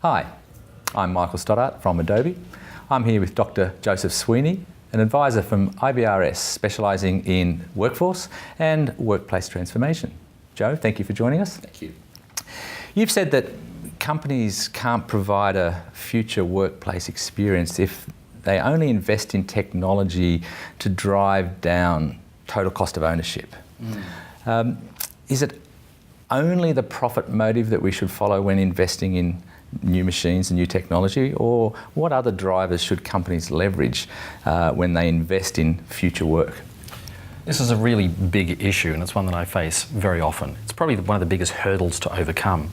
Hi, I'm Michael Stoddart from Adobe. I'm here with Dr. Joseph Sweeney, an advisor from IBRS specialising in workforce and workplace transformation. Joe, thank you for joining us. Thank you. You've said that companies can't provide a future workplace experience if they only invest in technology to drive down total cost of ownership. Is it only the profit motive that we should follow when investing in new machines and new technology, or what other drivers should companies leverage when they invest in future work? This is a really big issue, and it's one that I face very often. It's probably one of the biggest hurdles to overcome.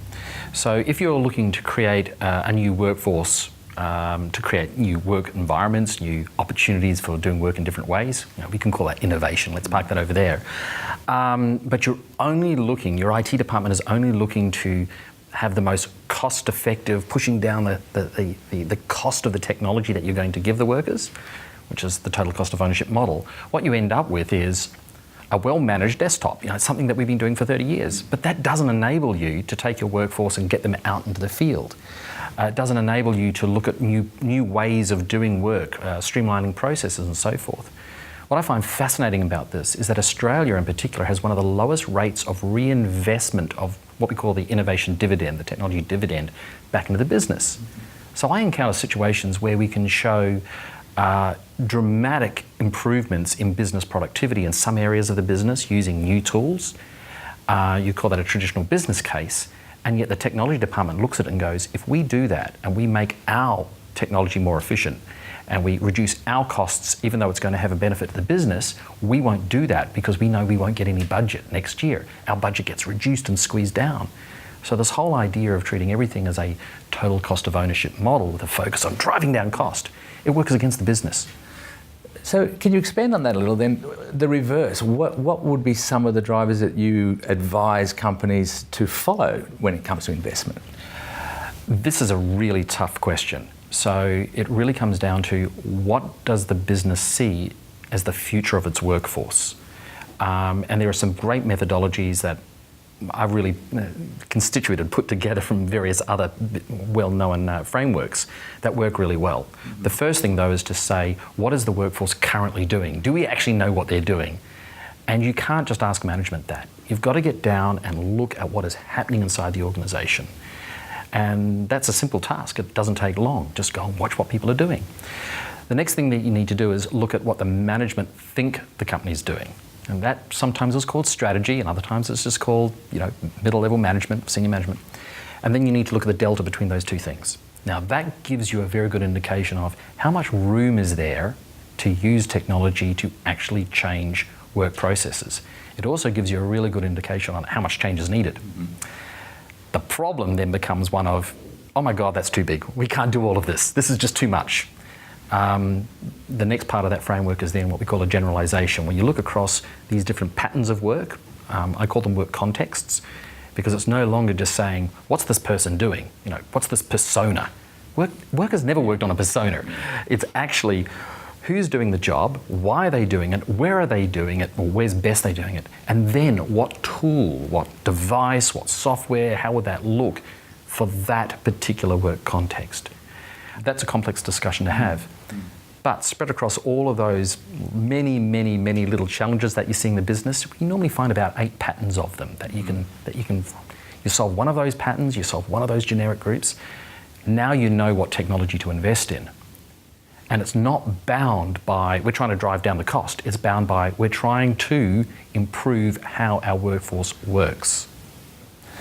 So if you're looking to create a new workforce, to create new work environments, new opportunities for doing work in different ways, we can call that innovation. Let's park that over there. But you're only looking, your IT department is only looking to have the most cost-effective, pushing down the cost of the technology that you're going to give the workers, which is the total cost of ownership model. What you end up with is a well-managed desktop. It's something that we've been doing for 30 years, but that doesn't enable you to take your workforce and get them out into the field. It doesn't enable you to look at new ways of doing work, streamlining processes and so forth. What I find fascinating about this is that Australia in particular has one of the lowest rates of reinvestment of what we call the innovation dividend, the technology dividend, back into the business. So I encounter situations where we can show dramatic improvements in business productivity in some areas of the business using new tools. You call that a traditional business case, and yet the technology department looks at it and goes, if we do that and we make our technology more efficient and we reduce our costs, even though it's going to have a benefit to the business, we won't do that because we know we won't get any budget next year. Our budget gets reduced and squeezed down. So this whole idea of treating everything as a total cost of ownership model with a focus on driving down cost, it works against the business. So can you expand on that a little then? The reverse, what would be some of the drivers that you advise companies to follow when it comes to investment? This is a really tough question. So it really comes down to what does the business see as the future of its workforce? And there are some great methodologies that I've really constituted, put together from various other well-known frameworks that work really well. The first thing though is to say, what is the workforce currently doing? Do we actually know what they're doing? And you can't just ask management that. You've got to get down and look at what is happening inside the organisation. And that's a simple task. It doesn't take long. Just go and watch what people are doing. The next thing that you need to do is look at what the management think the company's doing. And that sometimes is called strategy, and other times it's just called, middle-level management, senior management. And then you need to look at the delta between those two things. Now that gives you a very good indication of how much room is there to use technology to actually change work processes. It also gives you a really good indication on how much change is needed. The problem then becomes one of, oh my God, that's too big. We can't do all of this. This is just too much. The next part of that framework is then what we call a generalization. When you look across these different patterns of work, I call them work contexts, because it's no longer just saying, what's this person doing? What's this persona? Work has never worked on a persona. It's actually who's doing the job, why are they doing it, where are they doing it, or where's best they're doing it, and then what tool, what device, what software, how would that look for that particular work context? That's a complex discussion to have. But spread across all of those many, many, many little challenges that you see in the business, you normally find about 8 patterns of them that you solve one of those patterns, you solve one of those generic groups. Now you know what technology to invest in. And it's not bound by, we're trying to drive down the cost. It's bound by, we're trying to improve how our workforce works.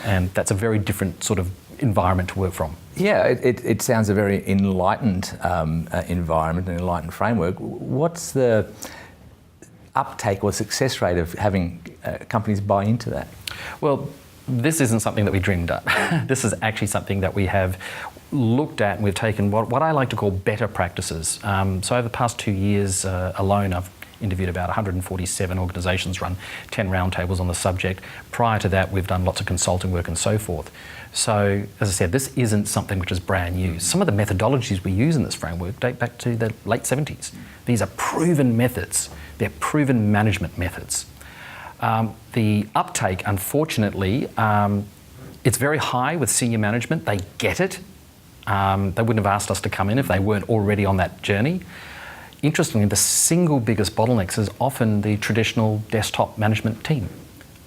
And that's a very different sort of environment to work from. Yeah, it sounds a very enlightened environment, an enlightened framework. What's the uptake or success rate of having companies buy into that? Well, this isn't something that we dreamed up. This is actually something that we have looked at, and we've taken what I like to call better practices. So over the past 2 years alone, I've interviewed about 147 organisations, run 10 roundtables on the subject. Prior to that, we've done lots of consulting work and so forth. So, as I said, this isn't something which is brand new. Some of the methodologies we use in this framework date back to the late 70s. These are proven methods. They're proven management methods. The uptake, unfortunately, it's very high with senior management. They get it. They wouldn't have asked us to come in if they weren't already on that journey. Interestingly, the single biggest bottlenecks is often the traditional desktop management team.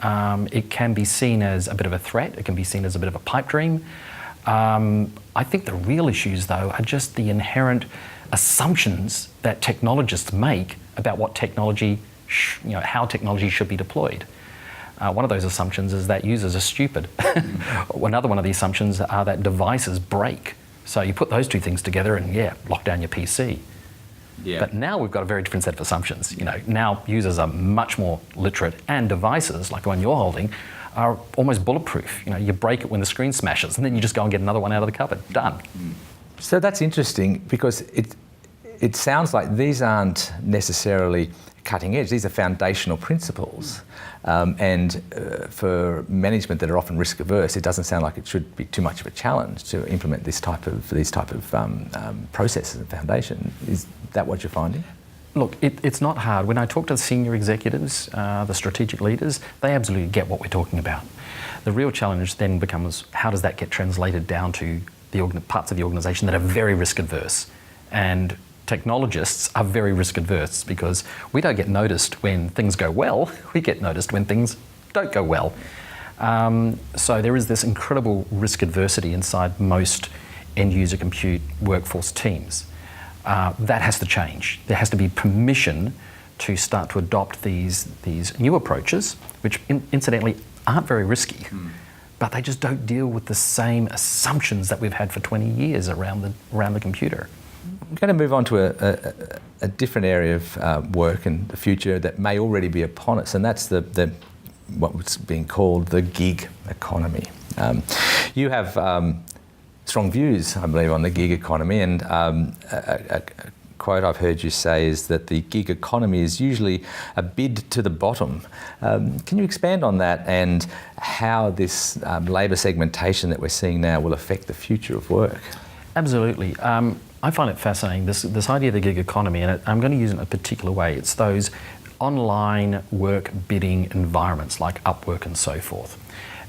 It can be seen as a bit of a threat. It can be seen as a bit of a pipe dream. I think the real issues, though, are just the inherent assumptions that technologists make about what technology, how technology should be deployed. One of those assumptions is that users are stupid. Another one of the assumptions are that devices break. So you put those two things together and lock down your PC. Yeah. But now we've got a very different set of assumptions. Now users are much more literate, and devices like the one you're holding are almost bulletproof. You break it when the screen smashes, and then you just go and get another one out of the cupboard. Done. So that's interesting, because it sounds like these aren't necessarily cutting edge. These are foundational principles, and for management that are often risk averse, it doesn't sound like it should be too much of a challenge to implement these type of processes and foundation. Is that what you're finding? Look, it's not hard. When I talk to the senior executives, the strategic leaders, they absolutely get what we're talking about. The real challenge then becomes, how does that get translated down to the parts of the organisation that are very risk adverse? And technologists are very risk adverse, because we don't get noticed when things go well, we get noticed when things don't go well. So there is this incredible risk adversity inside most end user compute workforce teams. That has to change. There has to be permission to start to adopt these new approaches, which incidentally aren't very risky, but they just don't deal with the same assumptions that we've had for 20 years around the computer. I'm going to move on to a different area of work in the future that may already be upon us, and that's what's being called the gig economy. You have strong views, I believe, on the gig economy, and a quote I've heard you say is that the gig economy is usually a bid to the bottom. Can you expand on that, and how this labour segmentation that we're seeing now will affect the future of work? Absolutely. I find it fascinating, this idea of the gig economy, and I'm going to use it in a particular way. It's those online work bidding environments like Upwork and so forth.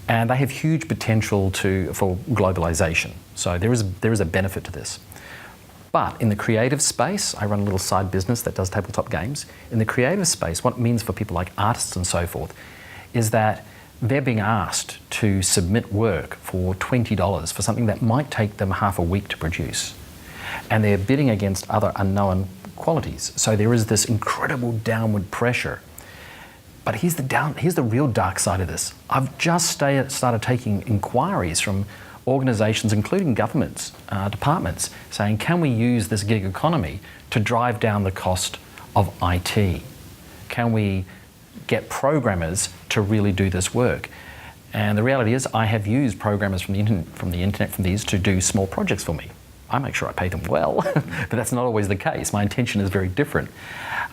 And they have huge potential for globalization. So there is a benefit to this. But in the creative space, I run a little side business that does tabletop games. In the creative space, what it means for people like artists and so forth is that they're being asked to submit work for $20 for something that might take them half a week to produce. And they're bidding against other unknown qualities. So there is this incredible downward pressure. But here's the real dark side of this. I've just started taking inquiries from organisations, including governments, departments, saying, can we use this gig economy to drive down the cost of IT? Can we get programmers to really do this work? And the reality is, I have used programmers from the internet from these to do small projects for me. I make sure I pay them well, but that's not always the case. My intention is very different.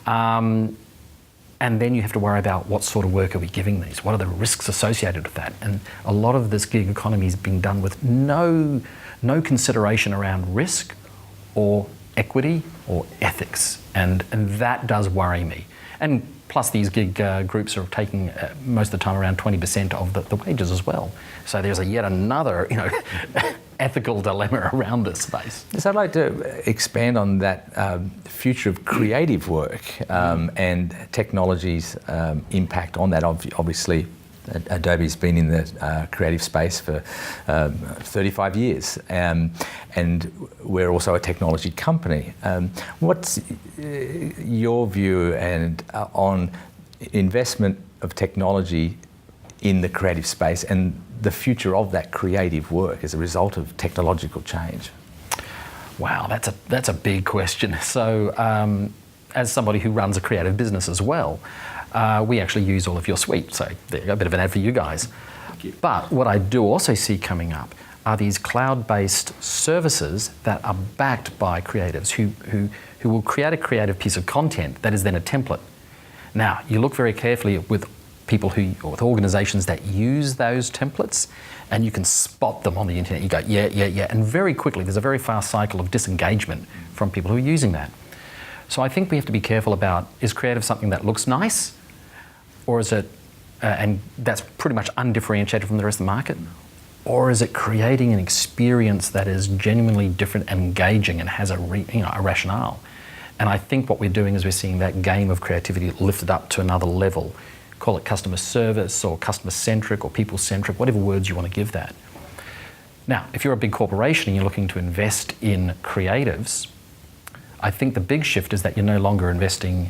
And then you have to worry about what sort of work are we giving these? What are the risks associated with that? And a lot of this gig economy is being done with no consideration around risk or equity or ethics. And that does worry me. And plus these gig groups are taking most of the time around 20% of the wages as well. So there's yet another ethical dilemma around this space. So I'd like to expand on that future of creative work and technology's impact on that. Obviously, Adobe's been in the creative space for 35 years, and we're also a technology company. What's your view on investment of technology in the creative space and the future of that creative work as a result of technological change? Wow, that's a big question. So, as somebody who runs a creative business as well, we actually use all of your suite. So there you go, a bit of an ad for you guys. But what I do also see coming up are these cloud-based services that are backed by creatives who will create a creative piece of content that is then a template. Now, you look very carefully with people or with organizations that use those templates, and you can spot them on the internet. You go, yeah. And very quickly, there's a very fast cycle of disengagement from people who are using that. So I think we have to be careful about, is creative something that looks nice, or is it, and that's pretty much undifferentiated from the rest of the market, or is it creating an experience that is genuinely different and engaging and has a rationale? And I think what we're doing is we're seeing that game of creativity lifted up to another level. Call it customer service or customer-centric or people-centric, whatever words you want to give that. Now, if you're a big corporation and you're looking to invest in creatives, I think the big shift is that you're no longer investing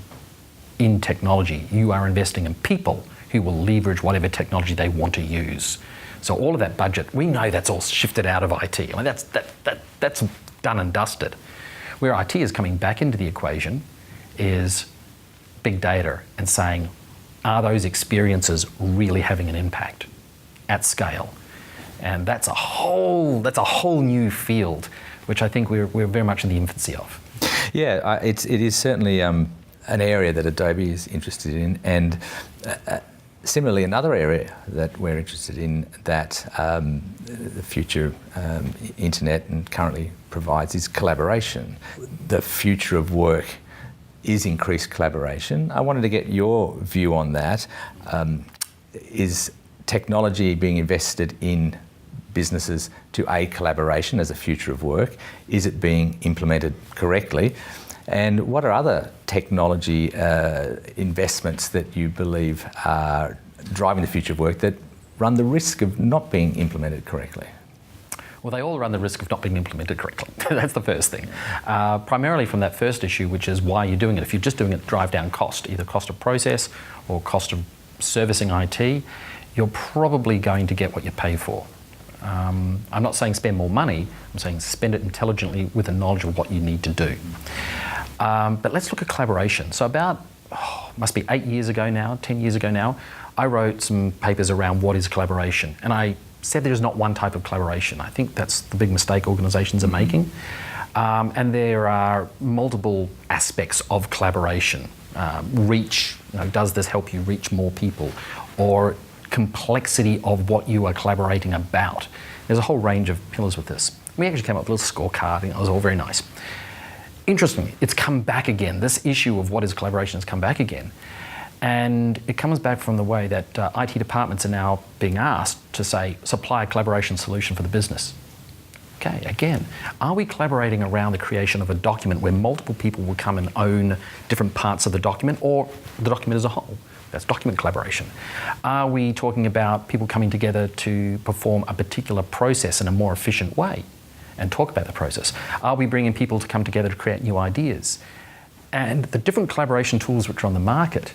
in technology. You are investing in people who will leverage whatever technology they want to use. So all of that budget, we know that's all shifted out of IT. I mean, that's done and dusted. Where IT is coming back into the equation is big data and saying, are those experiences really having an impact at scale? And that's a whole new field, which I think we're very much in the infancy of. Yeah, it is certainly an area that Adobe is interested in, and similarly another area that we're interested in that the future internet and currently provides is collaboration. The future of work is increased collaboration. I wanted to get your view on that. Is technology being invested in businesses to aid collaboration as a future of work? Is it being implemented correctly? And what are other technology investments that you believe are driving the future of work that run the risk of not being implemented correctly? Well, they all run the risk of not being implemented correctly. That's the first thing. Primarily from that first issue, which is why you're doing it. If you're just doing it to drive down cost, either cost of process or cost of servicing IT, you're probably going to get what you pay for. I'm not saying spend more money, I'm saying spend it intelligently with the knowledge of what you need to do. But let's look at collaboration. So about, must be 8 years ago now, 10 years ago now, I wrote some papers around what is collaboration. And I said there's not one type of collaboration. I think that's the big mistake organisations are making. And there are multiple aspects of collaboration. Reach, does this help you reach more people? Or complexity of what you are collaborating about. There's a whole range of pillars with this. We actually came up with a little scorecard, and it was all very nice. Interestingly, it's come back again. This issue of what is collaboration has come back again. And it comes back from the way that IT departments are now being asked to say, supply a collaboration solution for the business. Okay, again, are we collaborating around the creation of a document where multiple people will come and own different parts of the document or the document as a whole? That's document collaboration. Are we talking about people coming together to perform a particular process in a more efficient way and talk about the process? Are we bringing people to come together to create new ideas? And the different collaboration tools which are on the market,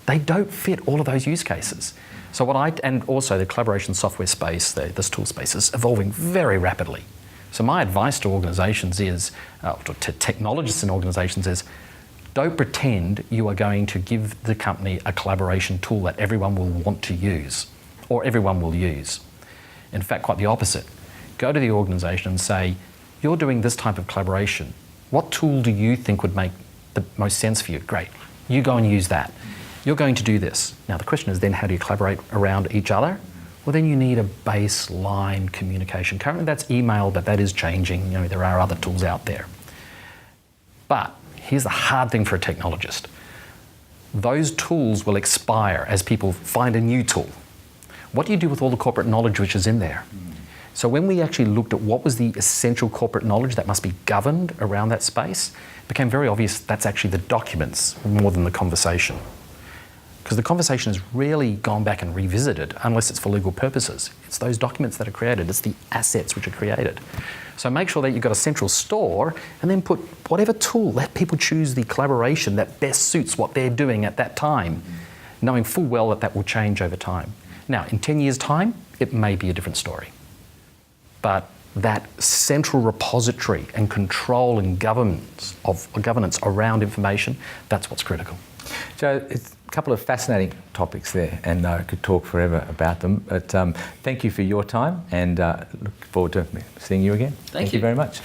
they don't fit all of those use cases. So and also the collaboration software space, this tool space is evolving very rapidly. So my advice to organisations is, to technologists in organisations is, don't pretend you are going to give the company a collaboration tool that everyone will want to use or everyone will use. In fact, quite the opposite. Go to the organisation and say, you're doing this type of collaboration. What tool do you think would make the most sense for you? Great. You go and use that. You're going to do this. Now, the question is then, how do you collaborate around each other? Well, then you need a baseline communication. Currently, that's email, but that is changing. There are other tools out there. But here's the hard thing for a technologist. Those tools will expire as people find a new tool. What do you do with all the corporate knowledge which is in there? So when we actually looked at what was the essential corporate knowledge that must be governed around that space, it became very obvious that's actually the documents more than the conversation. Because the conversation has rarely gone back and revisited unless it's for legal purposes. It's those documents that are created, it's the assets which are created. So make sure that you've got a central store and then put whatever tool, let people choose the collaboration that best suits what they're doing at that time, knowing full well that that will change over time. Now, in 10 years' time, it may be a different story. But that central repository and control and governance around information, that's what's critical. Joe, it's a couple of fascinating topics there, and I could talk forever about them. But thank you for your time, and look forward to seeing you again. Thank you very much.